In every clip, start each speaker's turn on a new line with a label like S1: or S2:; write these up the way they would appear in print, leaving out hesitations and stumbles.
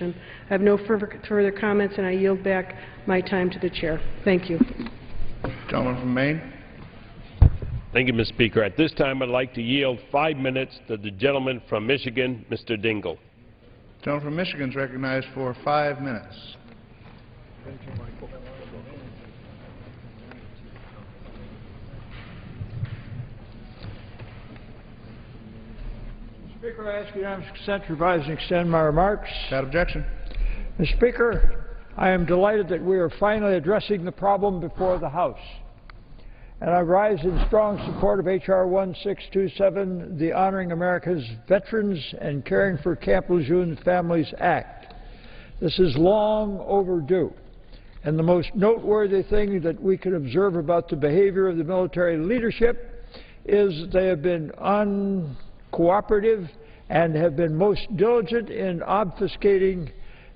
S1: I have no further comments, and I yield back my time to the chair. Thank you.
S2: Gentleman from Maine.
S3: Thank you, Mr. Speaker. At this time, I'd like to yield 5 minutes to the gentleman from Michigan, Mr. Dingell.
S2: The gentleman from Michigan is recognized for 5 minutes.
S4: Thank you, Michael. Speaker, I ask unanimous consent to revise and extend my remarks.
S2: Without objection.
S4: Mr. Speaker, I am delighted that we are finally addressing the problem before the House. And I rise in strong support of H.R. 1627, the Honoring America's Veterans and Caring for Camp Lejeune Families Act. This is long overdue. And the most noteworthy thing that we can observe about the behavior of the military leadership is that they have been uncooperative and have been most diligent in obfuscating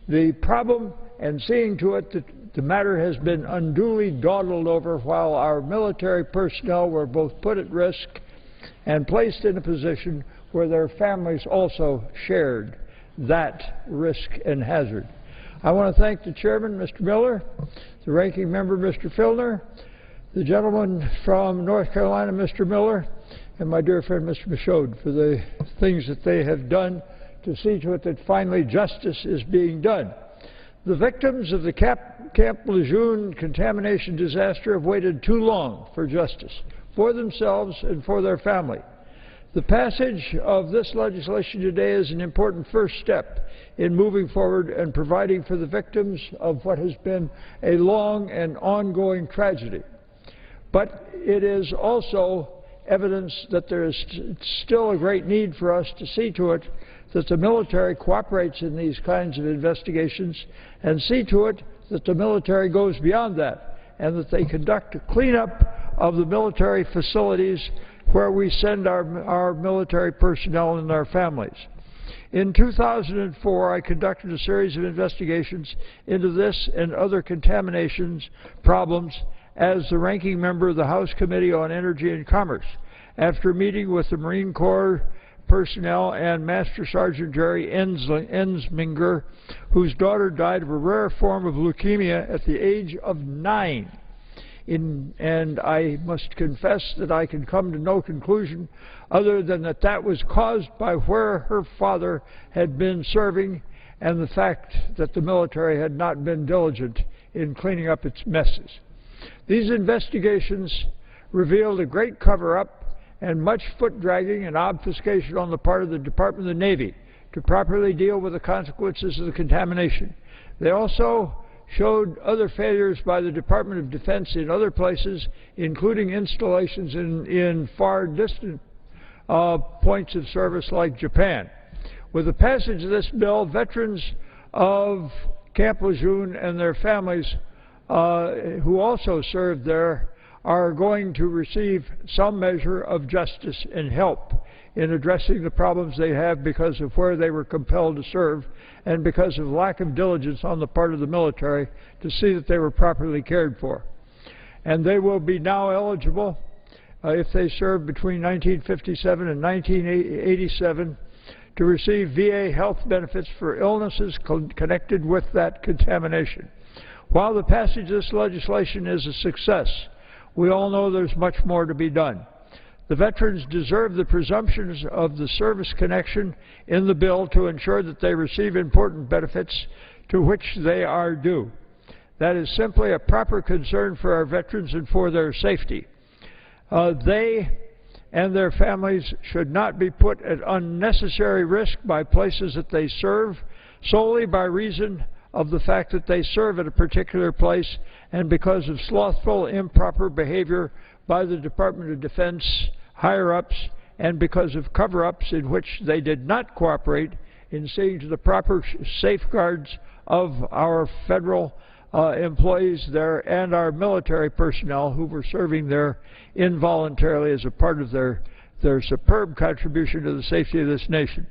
S4: the problem and seeing to it that the matter has been unduly dawdled over, while our military personnel were both put at risk and placed in a position where their families also shared that risk and hazard. I want to thank the chairman, Mr. Miller, the ranking member, Mr. Filner, the gentleman from North Carolina, Mr. Miller, and my dear friend, Mr. Michaud, for the things that they have done to see to it that finally justice is being done. The victims of the Camp Lejeune contamination disaster have waited too long for justice, for themselves and for their family. The passage of this legislation today is an important first step in moving forward and providing for the victims of what has been a long and ongoing tragedy. But it is also evidence that there is still a great need for us to see to it that the military cooperates in these kinds of investigations and see to it that the military goes beyond that and that they conduct a cleanup of the military facilities where we send our military personnel and their families. In 2004, I conducted a series of investigations into this and other contaminations problems as the ranking member of the House Committee on Energy and Commerce, after meeting with the Marine Corps personnel and Master Sergeant Jerry Ensminger, whose daughter died of a rare form of leukemia at the age of 9. And I must confess that I can come to no conclusion other than that that was caused by where her father had been serving and the fact that the military had not been diligent in cleaning up its messes. These investigations revealed a great cover-up and much foot-dragging and obfuscation on the part of the Department of the Navy to properly deal with the consequences of the contamination. They also showed other failures by the Department of Defense in other places, including installations in far distant points of service like Japan. With the passage of this bill, veterans of Camp Lejeune and their families who also served there are going to receive some measure of justice and help in addressing the problems they have because of where they were compelled to serve and because of lack of diligence on the part of the military to see that they were properly cared for. And they will be now eligible, if they served between 1957 and 1987, to receive VA health benefits for illnesses connected with that contamination. While the passage of this legislation is a success, we all know there's much more to be done. The veterans deserve the presumptions of the service connection in the bill to ensure that they receive important benefits to which they are due. That is simply a proper concern for our veterans and for their safety. They and their families should not be put at unnecessary risk by places that they serve solely by reason of the fact that they serve at a particular place and because of slothful, improper behavior by the Department of Defense higher-ups and because of cover-ups in which they did not cooperate in seeing to the proper safeguards of our federal employees there and our military personnel who were serving there involuntarily as a part of their superb contribution to the safety of this nation.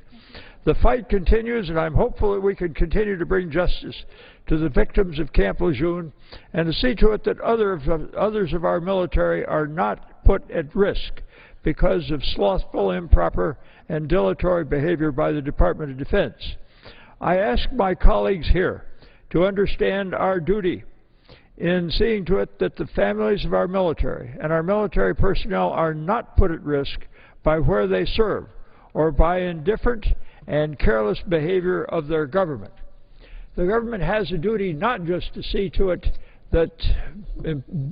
S4: The fight continues, and I'm hopeful that we can continue to bring justice to the victims of Camp Lejeune and to see to it that others of our military are not put at risk because of slothful, improper, and dilatory behavior by the Department of Defense. I ask my colleagues here to understand our duty in seeing to it that the families of our military and our military personnel are not put at risk by where they serve or by indifferent and careless behavior of their government. The government has a duty not just to see to it that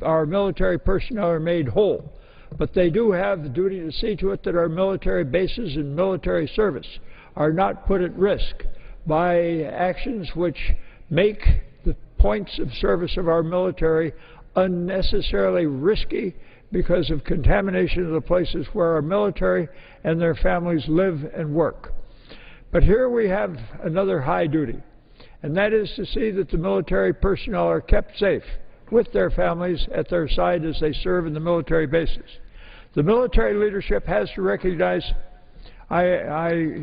S4: our military personnel are made whole, but they do have the duty to see to it that our military bases and military service are not put at risk by actions which make the points of service of our military unnecessarily risky because of contamination of the places where our military and their families live and work. But here we have another high duty, and that is to see that the military personnel are kept safe with their families at their side as they serve in the military bases. The military leadership has to recognize. I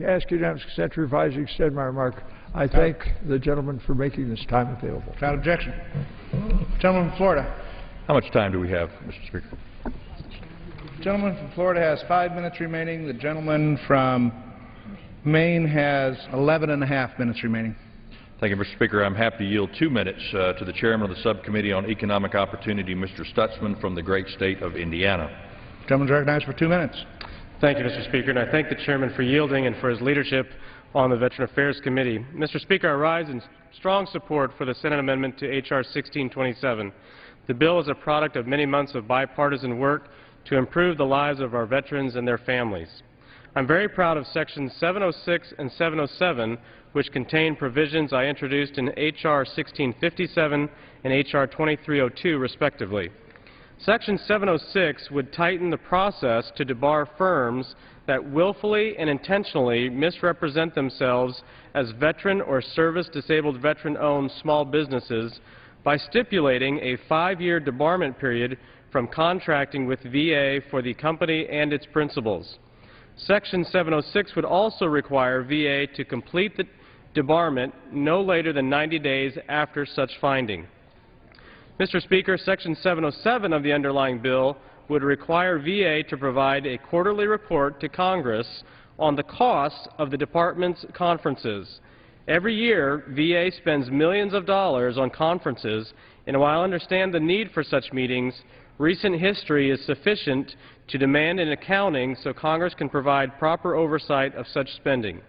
S4: ask unanimous consent to revise and extend my remark. I thank the gentleman for making this time available.
S2: Without objection. Gentleman from Florida.
S5: How much time do we have, Mr. Speaker?
S2: The gentleman from Florida has 5 minutes remaining. The gentleman from Maine has 11.5 minutes remaining.
S5: Thank you, Mr. Speaker. I'm happy to yield 2 minutes to the chairman of the Subcommittee on Economic Opportunity, Mr. Stutzman, from the great state of Indiana.
S2: The gentleman is recognized for 2 minutes.
S6: Thank you, Mr. Speaker, and I thank the chairman for yielding and for his leadership on the Veteran Affairs Committee. Mr. Speaker, I rise in strong support for the Senate amendment to H.R. 1627. The bill is a product of many months of bipartisan work to improve the lives of our veterans and their families. I'm very proud of Sections 706 and 707, which contain provisions I introduced in H.R. 1657 and H.R. 2302, respectively. Section 706 would tighten the process to debar firms that willfully and intentionally misrepresent themselves as veteran or service-disabled veteran-owned small businesses by stipulating a 5-year debarment period from contracting with VA for the company and its principals. Section 706 would also require VA to complete the debarment no later than 90 days after such finding. Mr. Speaker, Section 707 of the underlying bill would require VA to provide a quarterly report to Congress on the costs of the department's conferences. Every year, VA spends millions of dollars on conferences, and while I understand the need for such meetings, recent history is sufficient to demand an accounting so Congress can provide proper oversight of such spending.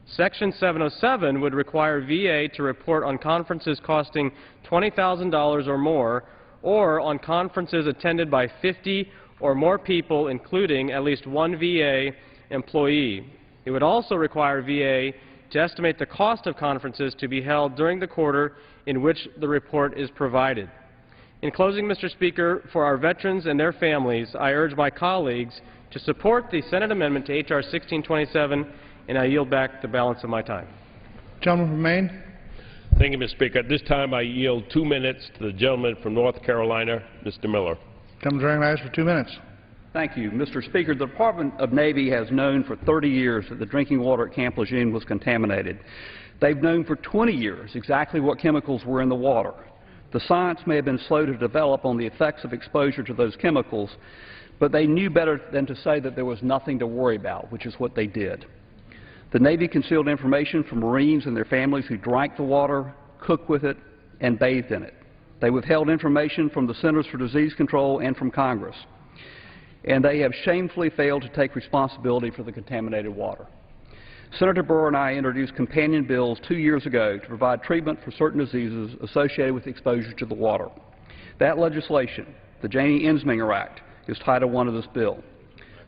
S6: Section 707 would require VA to report on conferences costing $20,000 or more, or on conferences attended by 50 or more people, including at least one VA employee. It would also require VA to estimate the cost of conferences to be held during the quarter in which the report is provided. In closing, Mr. Speaker, for our veterans and their families, I urge my colleagues to support the Senate amendment to H.R. 1627, and I yield back the balance of my time.
S2: Gentleman from Maine.
S3: Thank you, Mr. Speaker. At this time, I yield 2 minutes to the gentleman from North Carolina, Mr. Miller.
S2: Gentleman is recognized for 2 minutes.
S7: Thank you. Mr. Speaker, the Department of Navy has known for 30 years that the drinking water at Camp Lejeune was contaminated. They've known for 20 years exactly what chemicals were in the water. The science may have been slow to develop on the effects of exposure to those chemicals, but they knew better than to say that there was nothing to worry about, which is what they did. The Navy concealed information from Marines and their families who drank the water, cooked with it, and bathed in it. They withheld information from the Centers for Disease Control and from Congress. And they have shamefully failed to take responsibility for the contaminated water. Senator Burr and I introduced companion bills 2 years ago to provide treatment for certain diseases associated with exposure to the water. That legislation, the Janie Ensminger Act, is Title I of this bill.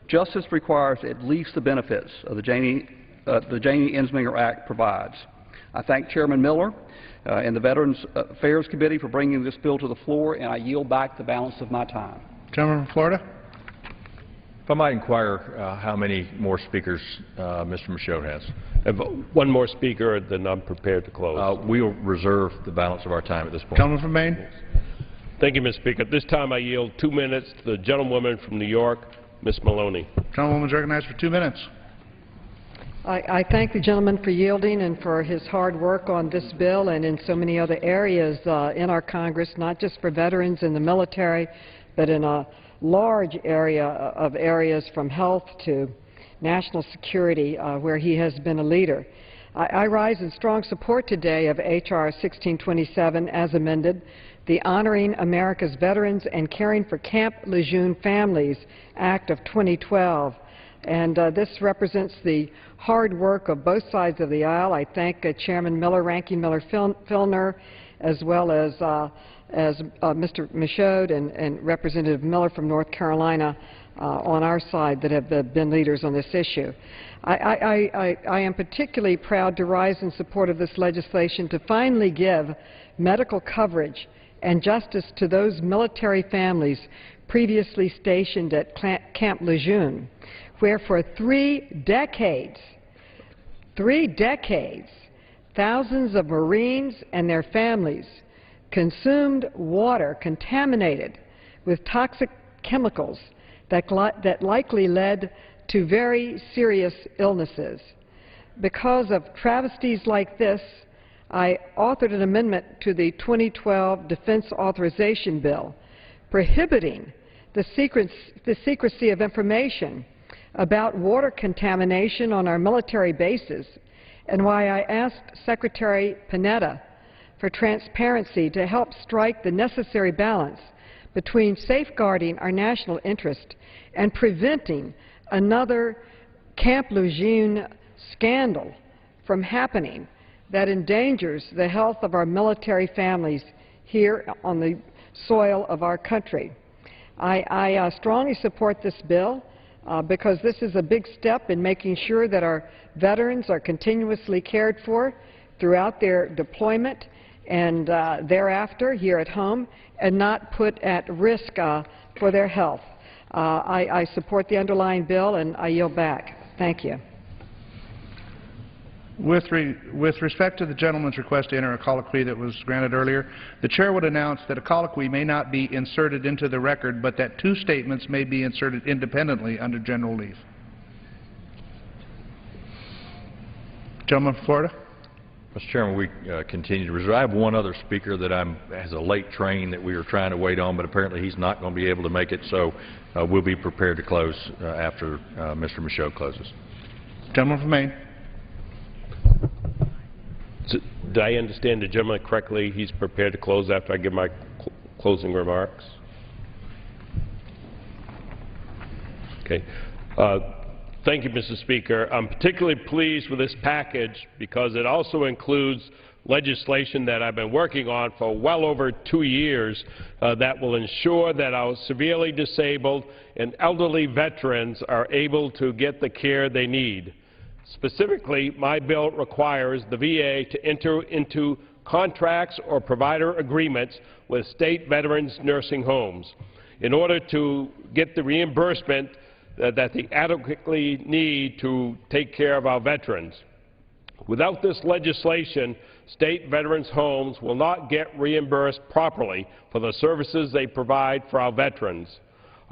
S7: Justice requires at least the benefits of the Janie Ensminger Act provides. I thank Chairman Miller and the Veterans Affairs Committee for bringing this bill to the floor, and I yield back the balance of my time.
S2: Gentleman from Florida.
S5: If I might inquire how many more speakers Mr. Michaud has.
S3: If one more speaker, then I'm prepared to close.
S5: We will reserve the balance of our time at this point.
S2: Gentleman from Maine.
S3: Thank you, Mr. Speaker. At this time, I yield 2 minutes to the gentlewoman from New York, Ms. Maloney.
S2: Gentlewoman is recognized for 2 minutes.
S1: I thank the gentleman for yielding and for his hard work on this bill and in so many other areas in our Congress, not just for veterans in the military, but in a large area of areas from health to national security where he has been a leader. I rise in strong support today of H.R. 1627 as amended, the Honoring America's Veterans and Caring for Camp Lejeune Families Act of 2012. And this represents the hard work of both sides of the aisle. I thank Chairman Miller, Ranking Miller Filner, as well as Mr. Michaud and Representative Miller from North Carolina on our side that have been leaders on this issue. I am particularly proud to rise in support of this legislation to finally give medical coverage and justice to those military families previously stationed at Camp Lejeune, where for 3 decades, thousands of Marines and their families consumed water contaminated with toxic chemicals that likely led to very serious illnesses. Because of travesties like this, I authored an amendment to the 2012 Defense Authorization Bill prohibiting the secrecy of information about water contamination on our military bases, and why I asked Secretary Panetta for transparency to help strike the necessary balance between safeguarding our national interest and preventing another Camp Lejeune scandal from happening that endangers the health of our military families here on the soil of our country. I strongly support this bill because this is a big step in making sure that our veterans are continuously cared for throughout their deployment and thereafter here at home, and not put at risk for their health. I support the underlying bill, and I yield back. Thank you.
S2: With respect to the gentleman's request to enter a colloquy that was granted earlier, the Chair would announce that a colloquy may not be inserted into the record, but that 2 statements may be inserted independently under general leave. Gentleman from Florida.
S5: Mr. Chairman, we continue to reserve. I have one other speaker that has a late train that we were trying to wait on, but apparently he's not going to be able to make it, so we'll be prepared to close after Mr. Michaud closes.
S2: Gentleman from Maine.
S3: So, did I understand the gentleman correctly? He's prepared to close after I give my closing remarks? Okay. Thank you, Mr. Speaker. I'm particularly pleased with this package because it also includes legislation that I've been working on for well over 2 years that will ensure that our severely disabled and elderly veterans are able to get the care they need. Specifically, my bill requires the VA to enter into contracts or provider agreements with state veterans nursing homes in order to get the reimbursement that they adequately need to take care of our veterans. Without this legislation, state veterans' homes will not get reimbursed properly for the services they provide for our veterans.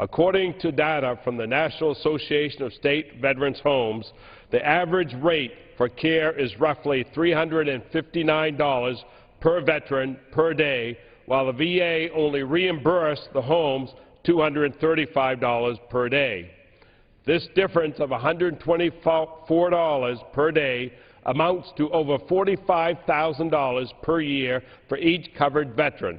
S3: According to data from the National Association of State Veterans Homes, the average rate for care is roughly $359 per veteran per day, while the VA only reimbursed the homes $235 per day. This difference of $124 per day amounts to over $45,000 per year for each covered veteran.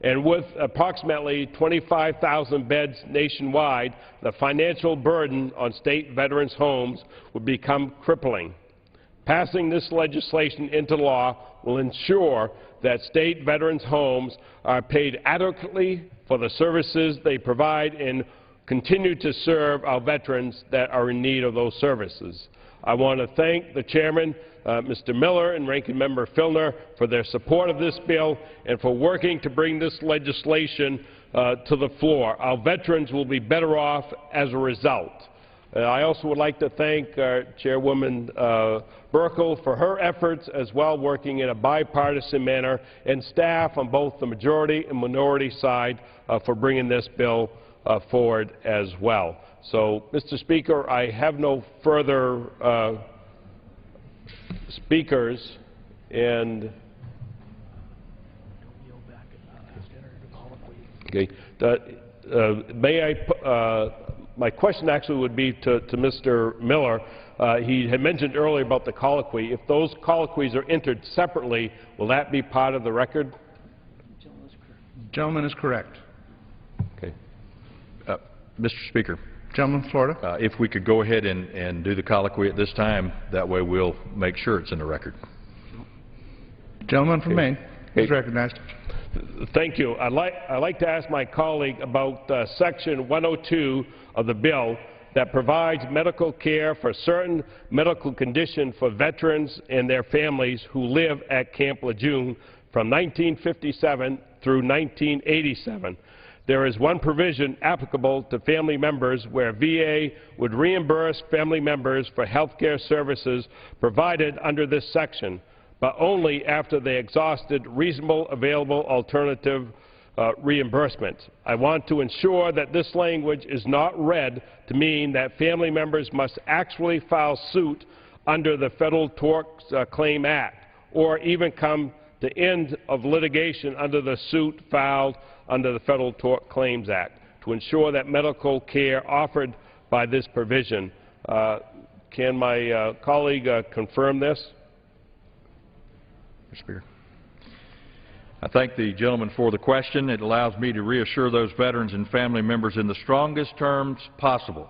S3: And with approximately 25,000 beds nationwide, the financial burden on state veterans' homes would become crippling. Passing this legislation into law will ensure that state veterans' homes are paid adequately for the services they provide and continue to serve our veterans that are in need of those services. I want to thank the Chairman, Mr. Miller and Ranking Member Filner, for their support of this bill and for working to bring this legislation to the floor. Our veterans will be better off as a result. I also would like to thank Chairwoman Burkle for her efforts as well, working in a bipartisan manner, and staff on both the majority and minority side for bringing this bill forward as well. So, Mr. Speaker, I have no further speakers, and my question actually would be to Mr. Miller. He had mentioned earlier about the colloquy. If those colloquies are entered separately, will that be part of the record?
S2: The gentleman is correct.
S5: Okay. Mr. Speaker,
S2: Gentleman from Florida.
S5: if we could go ahead and do the colloquy at this time, that way we'll make sure it's in the record.
S2: Gentleman from Maine is
S3: Hey.
S2: recognized.
S3: Thank you. I'd like to ask my colleague about Section 102 of the bill that provides medical care for certain medical conditions for veterans and their families who live at Camp Lejeune from 1957 through 1987. There is one provision applicable to family members where VA would reimburse family members for health care services provided under this section, but only after they exhausted reasonable available alternative reimbursement. I want to ensure that this language is not read to mean that family members must actually file suit under the Federal Tort Claim Act, or even come to end of litigation under the suit filed under the Federal Tort Claims Act, to ensure that medical care offered by this provision. Can my colleague confirm this?
S5: Mr. Speaker. I thank the gentleman for the question. It allows me to reassure those veterans and family members in the strongest terms possible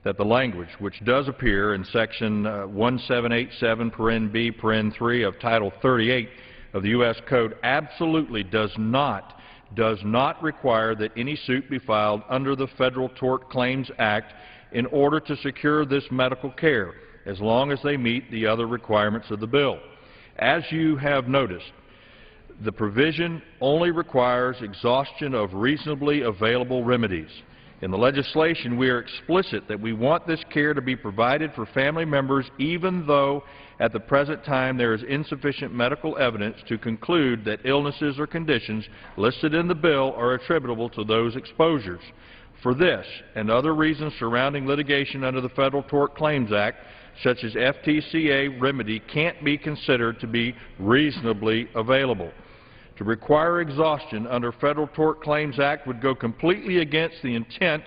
S5: that the language, which does appear in Section 1787(b)(3) of Title 38 of the U.S. Code, absolutely does not require that any suit be filed under the Federal Tort Claims Act in order to secure this medical care, as long as they meet the other requirements of the bill. As you have noticed, the provision only requires exhaustion of reasonably available remedies. In the legislation, we are explicit that we want this care to be provided for family members even though at the present time there is insufficient medical evidence to conclude that illnesses or conditions listed in the bill are attributable to those exposures. For this and other reasons surrounding litigation under the Federal Tort Claims Act, such as FTCA remedy can't be considered to be reasonably available. To require exhaustion under Federal Tort Claims Act would go completely against the intent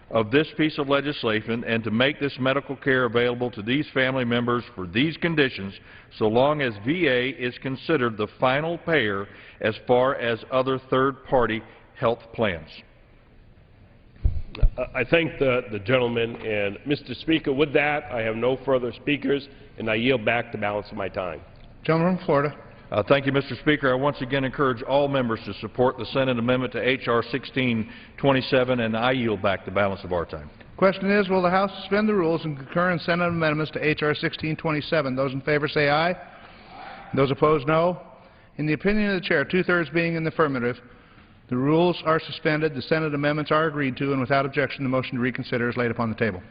S5: of this piece of legislation and to make this medical care available to these family members for these conditions so long as VA is considered the final payer as far as other third-party health plans.
S3: I thank the gentleman, and Mr. Speaker, with that, I have no further speakers, and I yield back the balance of my time.
S2: Gentleman from Florida.
S5: Thank you, Mr. Speaker. I once again encourage all members to support the Senate amendment to H.R. 1627, and I yield back the balance of our time.
S2: Question is, will the House suspend the rules and concur in Senate amendments to H.R. 1627? Those in favor say aye. Those opposed, no. In the opinion of the Chair, two-thirds being in the affirmative, the rules are suspended, the Senate amendments are agreed to, and without objection, the motion to reconsider is laid upon the table.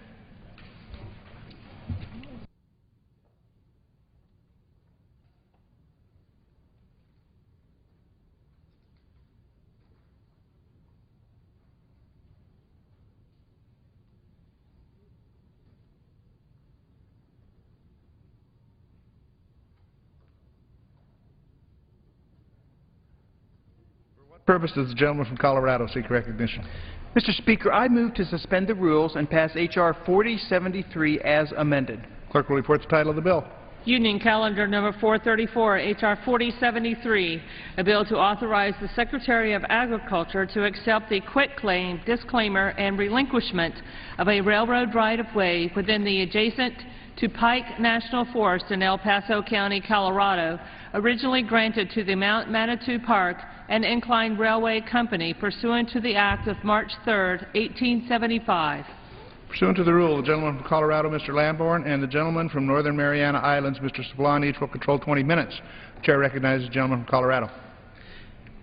S2: Purpose does the gentleman from Colorado seek recognition?
S8: Mr. Speaker, I move to suspend the rules and pass H.R. 4073 as amended.
S2: Clerk will report the title of the bill.
S9: Union Calendar Number 434, H.R. 4073, a bill to authorize the Secretary of Agriculture to accept the quitclaim, disclaimer, and relinquishment of a railroad right-of-way within the adjacent to Pike National Forest in El Paso County, Colorado, originally granted to the Mount Manitou Park and Incline Railway Company pursuant to the Act of March 3, 1875.
S2: Pursuant to the rule, the gentleman from Colorado, Mr. Lamborn, and the gentleman from Northern Mariana Islands, Mr. Sablon, each will control 20 minutes. The Chair recognizes the gentleman from Colorado.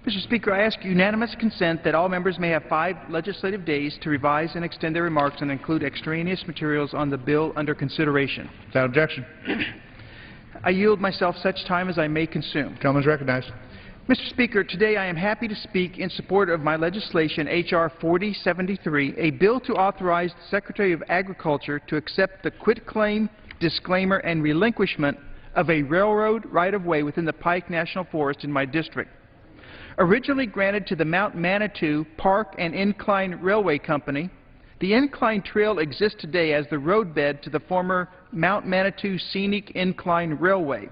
S8: Mr. Speaker, I ask unanimous consent that all members may have 5 legislative days to revise and extend their remarks and include extraneous materials on the bill under consideration.
S2: Without objection.
S8: I yield myself such time as I may consume.
S2: The gentleman is recognized.
S8: Mr. Speaker, today I am happy to speak in support of my legislation, H.R. 4073, a bill to authorize the Secretary of Agriculture to accept the quitclaim, disclaimer, and relinquishment of a railroad right-of-way within the Pike National Forest in my district. Originally granted to the Mount Manitou Park and Incline Railway Company, The incline trail exists today as the roadbed to the former Mount Manitou Scenic Incline Railway,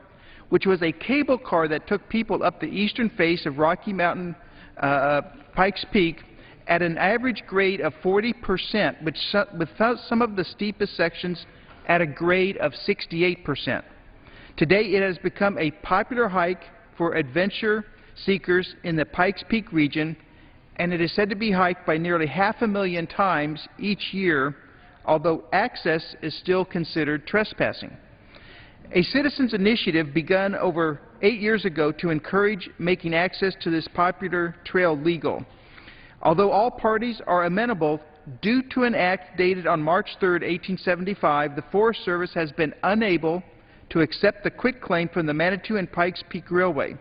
S8: which was a cable car that took people up the eastern face of Rocky Mountain Pikes Peak at an average grade of 40%, without some of the steepest sections at a grade of 68%. Today, it has become a popular hike for adventure seekers in the Pikes Peak region, and it is said to be hiked by nearly 500,000 times each year, although access is still considered trespassing. A citizens' initiative begun over 8 years ago to encourage making access to this popular trail legal. Although all parties are amenable, due to an act dated on March 3, 1875, the Forest Service has been unable to accept the quitclaim from the Manitou and Pikes Peak Railway.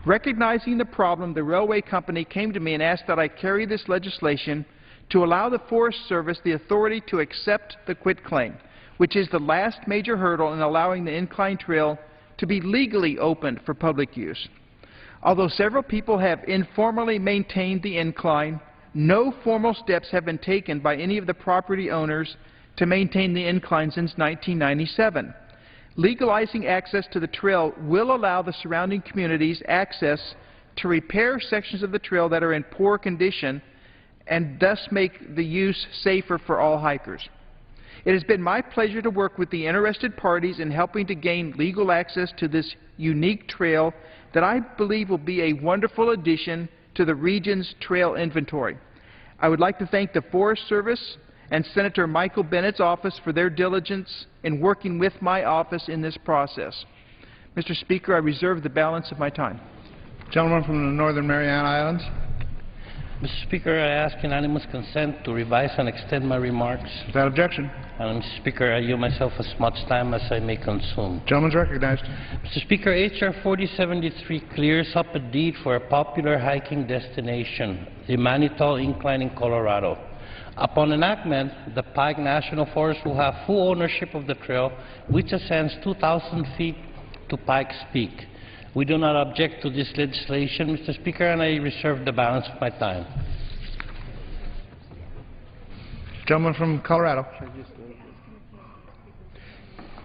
S8: Recognizing the problem, the railway company came to me and asked that I carry this legislation to allow the Forest Service the authority to accept the quitclaim, which is the last major hurdle in allowing the incline trail to be legally opened for public use. Although several people have informally maintained the incline, no formal steps have been taken by any of the property owners to maintain the incline since 1997. Legalizing access to the trail will allow the surrounding communities access to repair sections of the trail that are in poor condition and thus make the use safer for all hikers. It has been my pleasure to work with the interested parties in helping to gain legal access to this unique trail that I believe will be a wonderful addition to the region's trail inventory. I would like to thank the Forest Service and Senator Michael Bennett's office for their diligence in working with my office in this process. Mr. Speaker, I reserve the balance of my time.
S2: Gentleman from the Northern Mariana Islands.
S10: Mr. Speaker, I ask unanimous consent to revise and extend my remarks.
S2: Without objection.
S10: And Mr. Speaker, I yield myself as much time as I may consume.
S2: Gentleman's recognized.
S10: Mr. Speaker, H.R. 4073 clears up a deed for a popular hiking destination, the Manitou Incline in Colorado. Upon enactment, the Pike National Forest will have full ownership of the trail, which ascends 2,000 feet to Pikes Peak. We do not object to this legislation, Mr. Speaker, and I reserve the balance of my time.
S2: Gentleman from Colorado.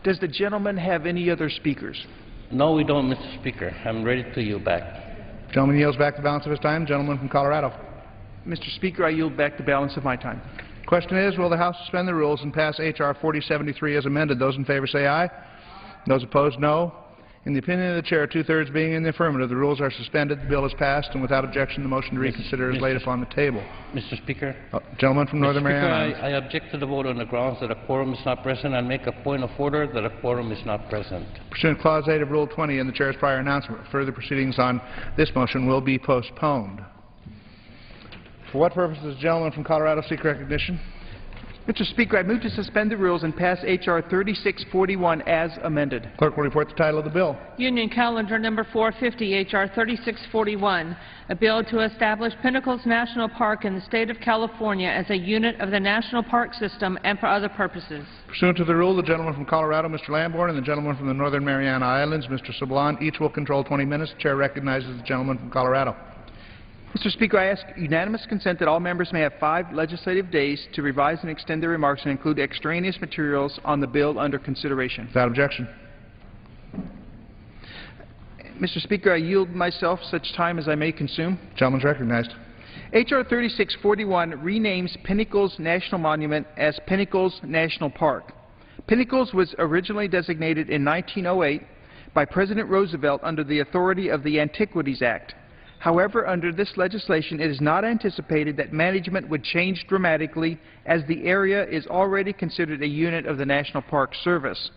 S8: Does the gentleman have any other speakers?
S10: No, we don't, Mr. Speaker. I'm ready to yield back.
S2: Gentleman yields back the balance of his time. Gentleman from Colorado.
S8: Mr. Speaker, I yield back the balance of my time.
S2: Question is, will the House suspend the rules and pass H.R. 4073 as amended? Those in favor say aye. Those opposed, no. In the opinion of the Chair, two-thirds being in the affirmative, the rules are suspended, the bill is passed, and without objection, the motion to reconsider is laid upon the table.
S10: Mr. Speaker.
S2: Gentleman from Northern Mariana.
S10: I object to the vote on the grounds that a quorum is not present and make a point of order that a quorum is not present.
S2: Pursuant to Clause 8 of Rule 20 and the Chair's prior announcement, further proceedings on this motion will be postponed. For what purpose does the gentleman from Colorado seek recognition?
S8: Mr. Speaker, I move to suspend the rules and pass H.R. 3641 as amended.
S2: Clerk will report the title of the bill.
S9: Union Calendar Number 450, H.R. 3641, a bill to establish Pinnacles National Park in the state of California as a unit of the National Park System and for other purposes.
S2: Pursuant to the rule, the gentleman from Colorado, Mr. Lamborn, and the gentleman from the Northern Mariana Islands, Mr. Sablon, each will control 20 minutes. The Chair recognizes the gentleman from Colorado.
S8: Mr. Speaker, I ask unanimous consent that all members may have 5 legislative days to revise and extend their remarks and include extraneous materials on the bill under consideration.
S2: Without objection.
S8: Mr. Speaker, I yield myself such time as I may consume.
S2: Gentleman's recognized.
S8: H.R. 3641 renames Pinnacles National Monument as Pinnacles National Park. Pinnacles was originally designated in 1908 by President Roosevelt under the authority of the Antiquities Act. However, under this legislation, it is not anticipated that management would change dramatically as the area is already considered a unit of the National Park Service.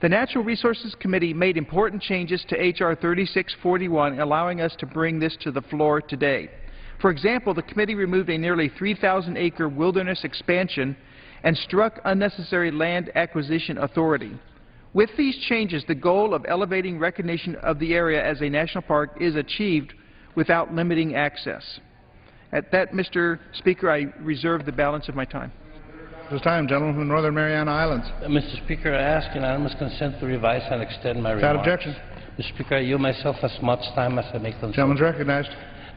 S8: The Natural Resources Committee made important changes to H.R. 3641, allowing us to bring this to the floor today. For example, the committee removed a nearly 3,000-acre wilderness expansion and struck unnecessary land acquisition authority. With these changes, the goal of elevating recognition of the area as a national park is achieved without limiting access. At that, Mr. Speaker, I reserve the balance of my time.
S2: This time, gentleman from the Northern Mariana Islands.
S10: Mr. Speaker, I ask unanimous consent to revise and extend my remarks.
S2: Without objection.
S10: Mr. Speaker, I yield myself as much time as I may consume.
S2: Gentleman's recognized.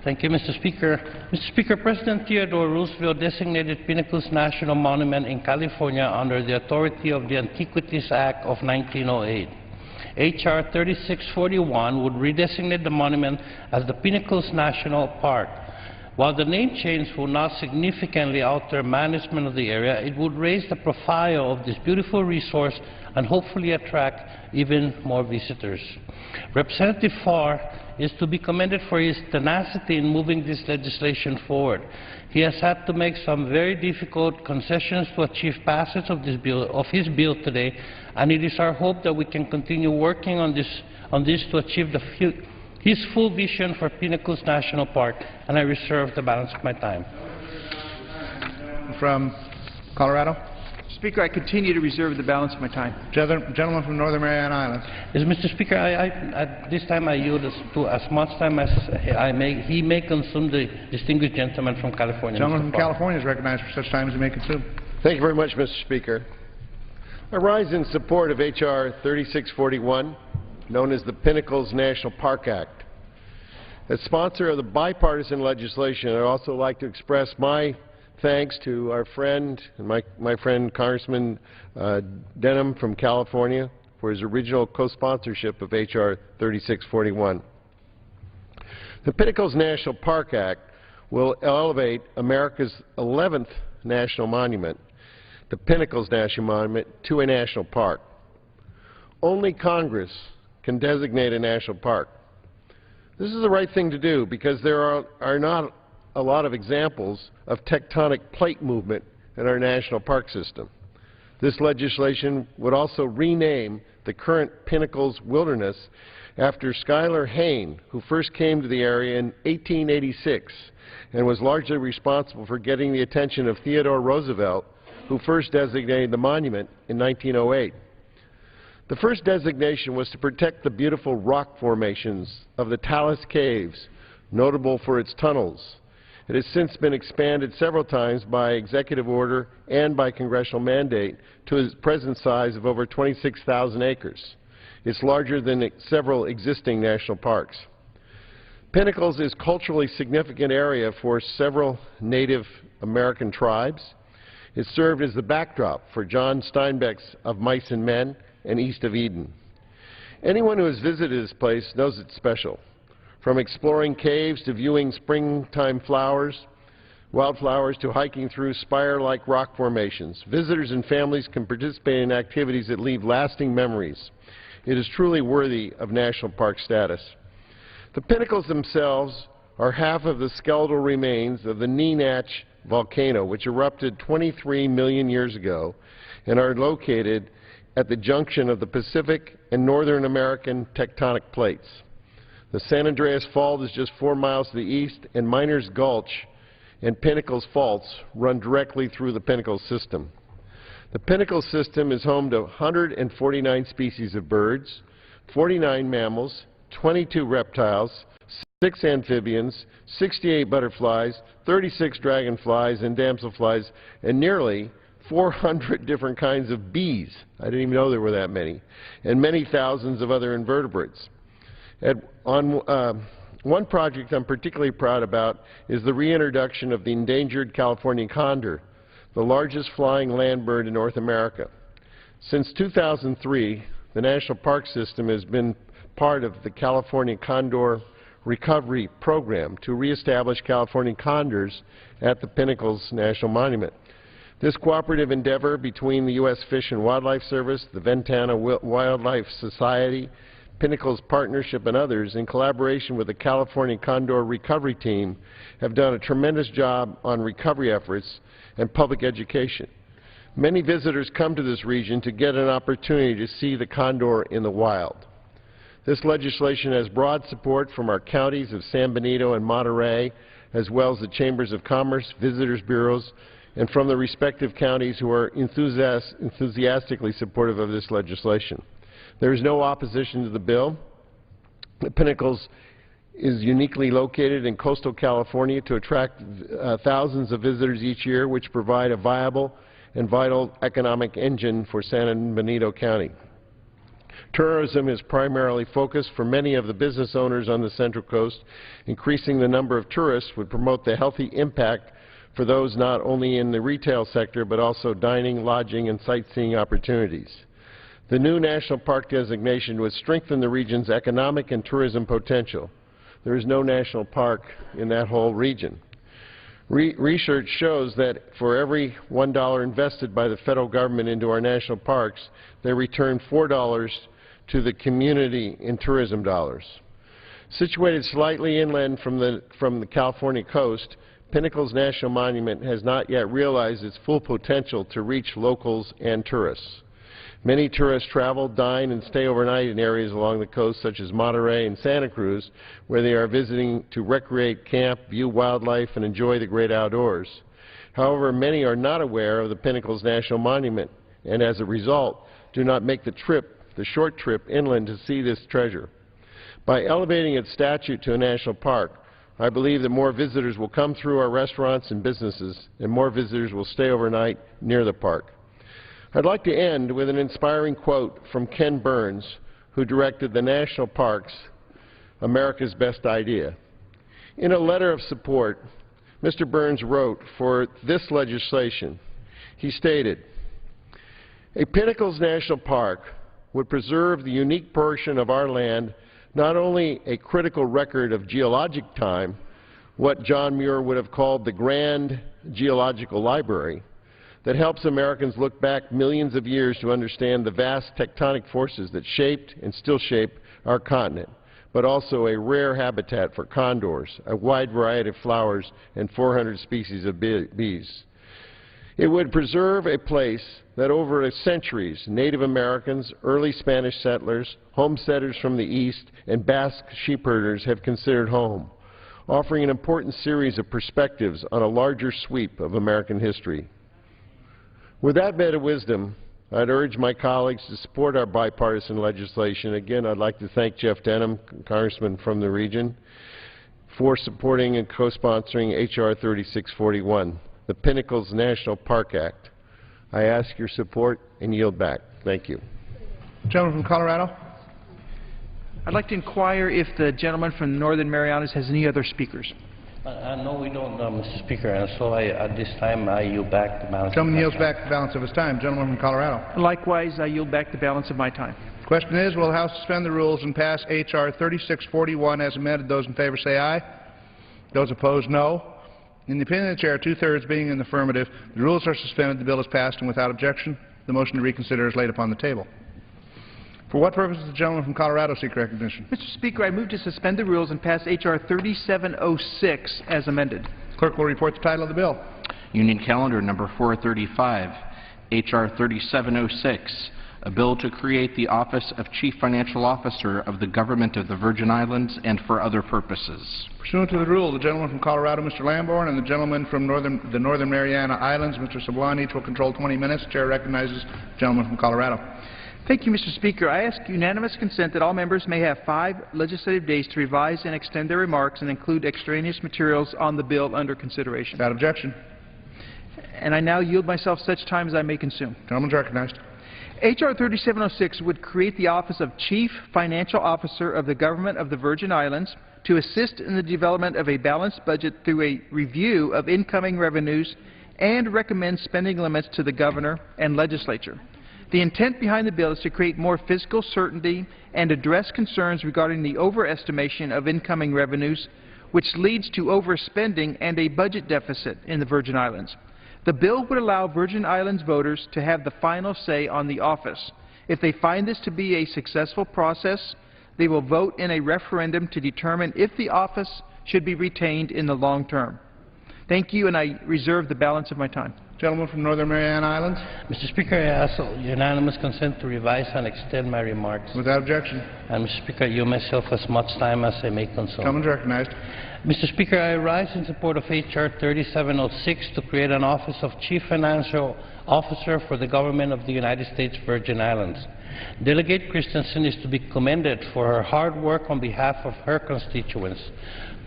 S10: Thank you, Mr. Speaker. Mr. Speaker, President Theodore Roosevelt designated Pinnacles National Monument in California under the authority of the Antiquities Act of 1908. H.R. 3641 would redesignate the monument as the Pinnacles National Park. While the name change will not significantly alter management of the area, it would raise the profile of this beautiful resource and hopefully attract even more visitors. Representative Farr is to be commended for his tenacity in moving this legislation forward. He has had to make some very difficult concessions to achieve passage of his bill today, and it is our hope that we can continue working on this to achieve his full vision for Pinnacles National Park, and I reserve the balance of my time.
S2: From Colorado.
S8: Speaker, I continue to reserve the balance of my time.
S2: Gentleman from Northern Mariana Islands.
S10: Yes, Mr. Speaker, at this time I yield to as much time as he may consume the distinguished gentleman from California.
S2: Gentleman from California is recognized for such time as he may consume.
S11: Thank you very much, Mr. Speaker. I rise in support of H.R. 3641, known as the Pinnacles National Park Act. As sponsor of the bipartisan legislation, I'd also like to express my thanks to our friend, and my friend Congressman Denham from California for his original co-sponsorship of H.R. 3641. The Pinnacles National Park Act will elevate America's 11th national monument, the Pinnacles National Monument, to a national park. Only Congress can designate a national park. This is the right thing to do because there are not a lot of examples of tectonic plate movement in our national park system. This legislation would also rename the current Pinnacles Wilderness after Schuyler Hayne, who first came to the area in 1886 and was largely responsible for getting the attention of Theodore Roosevelt, who first designated the monument in 1908. The first designation was to protect the beautiful rock formations of the Talus Caves, notable for its tunnels. It has since been expanded several times by executive order and by congressional mandate to its present size of over 26,000 acres. It's larger than several existing national parks. Pinnacles is a culturally significant area for several Native American tribes. It served as the backdrop for John Steinbeck's Of Mice and Men and East of Eden. Anyone who has visited this place knows it's special. From exploring caves to viewing springtime wildflowers to hiking through spire-like rock formations, visitors and families can participate in activities that leave lasting memories. It is truly worthy of national park status. The pinnacles themselves are half of the skeletal remains of the Nenach volcano, which erupted 23 million years ago and are located at the junction of the Pacific and Northern American tectonic plates. The San Andreas Fault is just 4 miles to the east, and Miners Gulch and Pinnacles Faults run directly through the Pinnacles system. The Pinnacles system is home to 149 species of birds, 49 mammals, 22 reptiles, 6 amphibians, 68 butterflies, 36 dragonflies and damselflies, and nearly 400 different kinds of bees. I didn't even know there were that many, and many thousands of other invertebrates. One project I'm particularly proud about is the reintroduction of the endangered California condor, the largest flying land bird in North America. Since 2003, the National Park System has been part of the California Condor Recovery Program to reestablish California condors at the Pinnacles National Monument. This cooperative endeavor between the U.S. Fish and Wildlife Service, the Ventana Wildlife Society, Pinnacles Partnership, and others, in collaboration with the California Condor Recovery Team, have done a tremendous job on recovery efforts and public education. Many visitors come to this region to get an opportunity to see the condor in the wild. This legislation has broad support from our counties of San Benito and Monterey, as well as the Chambers of Commerce, Visitors Bureaus, and from the respective counties who are enthusiastically supportive of this legislation. There is no opposition to the bill. The Pinnacles is uniquely located in coastal California to attract thousands of visitors each year, which provide a viable and vital economic engine for San Benito County. Tourism is primarily focused for many of the business owners on the Central Coast. Increasing the number of tourists would promote the healthy impact for those not only in the retail sector but also dining, lodging, and sightseeing opportunities. The new national park designation would strengthen the region's economic and tourism potential. There is no national park in that whole region. Research shows that for every $1 invested by the federal government into our national parks, they return $4 to the community in tourism dollars. Situated slightly inland from the California coast, Pinnacles National Monument has not yet realized its full potential to reach locals and tourists. Many tourists travel, dine, and stay overnight in areas along the coast such as Monterey and Santa Cruz, where they are visiting to recreate, camp, view wildlife, and enjoy the great outdoors. However, many are not aware of the Pinnacles National Monument and, as a result, do not make the short trip inland to see this treasure. By elevating its statute to a national park, I believe that more visitors will come through our restaurants and businesses, and more visitors will stay overnight near the park. I'd like to end with an inspiring quote from Ken Burns, who directed the National Parks, America's Best Idea. In a letter of support Mr. Burns wrote for this legislation, he stated, "A Pinnacles National Park would preserve the unique portion of our land, not only a critical record of geologic time, what John Muir would have called the grand geological library, that helps Americans look back millions of years to understand the vast tectonic forces that shaped and still shape our continent, but also a rare habitat for condors, a wide variety of flowers, and 400 species of bees. It would preserve a place that over centuries Native Americans, early Spanish settlers, homesteaders from the East, and Basque sheepherders have considered home, offering an important series of perspectives on a larger sweep of American history. With that bit of wisdom, I'd urge my colleagues to support our bipartisan legislation. Again, I'd like to thank Jeff Denham, Congressman from the region, for supporting and co-sponsoring H.R. 3641, the Pinnacles National Park Act. I ask your support and yield back. Thank you.
S2: Gentleman from Colorado.
S8: I'd like to inquire if the gentleman from the Northern Marianas has any other speakers.
S10: No, we don't, Mr. Speaker, and so at this time I yield back the balance.
S2: Gentleman yields back the balance of his time. Gentleman from Colorado.
S8: Likewise, I yield back the balance of my time.
S2: The question is, will the House suspend the rules and pass H.R. 3641 as amended? Those in favor say aye. Those opposed, no. In the opinion of the Chair, two-thirds being in the affirmative, the rules are suspended, the bill is passed, and without objection, the motion to reconsider is laid upon the table. For what purpose does the gentleman from Colorado seek recognition?
S8: Mr. Speaker, I move to suspend the rules and pass H.R. 3706 as amended.
S2: Clerk will report the title of the bill.
S12: Union Calendar number 435, H.R. 3706, a bill to create the Office of Chief Financial Officer of the Government of the Virgin Islands and for other purposes.
S2: Pursuant to the rule, the gentleman from Colorado, Mr. Lamborn, and the gentleman from the Northern Mariana Islands, Mr. Sablon, each will control 20 minutes. The Chair recognizes the gentleman from Colorado.
S8: Thank you, Mr. Speaker. I ask unanimous consent that all members may have 5 legislative days to revise and extend their remarks and include extraneous materials on the bill under consideration.
S2: Without objection.
S8: And I now yield myself such time as I may consume.
S2: Gentleman is recognized.
S8: H.R. 3706 would create the Office of Chief Financial Officer of the Government of the Virgin Islands to assist in the development of a balanced budget through a review of incoming revenues and recommend spending limits to the Governor and Legislature. The intent behind the bill is to create more fiscal certainty and address concerns regarding the overestimation of incoming revenues, which leads to overspending and a budget deficit in the Virgin Islands. The bill would allow Virgin Islands voters to have the final say on the office. If they find this to be a successful process, they will vote in a referendum to determine if the office should be retained in the long term. Thank you, and I reserve the balance of my time.
S2: Gentleman from Northern Mariana Islands.
S10: Mr. Speaker, I ask unanimous consent to revise and extend my remarks.
S2: Without objection.
S10: And Mr. Speaker, I yield myself as much time as I may consume.
S2: Gentleman is recognized.
S10: Mr. Speaker, I rise in support of H.R. 3706 to create an Office of Chief Financial Officer for the Government of the United States Virgin Islands. Delegate Christensen is to be commended for her hard work on behalf of her constituents.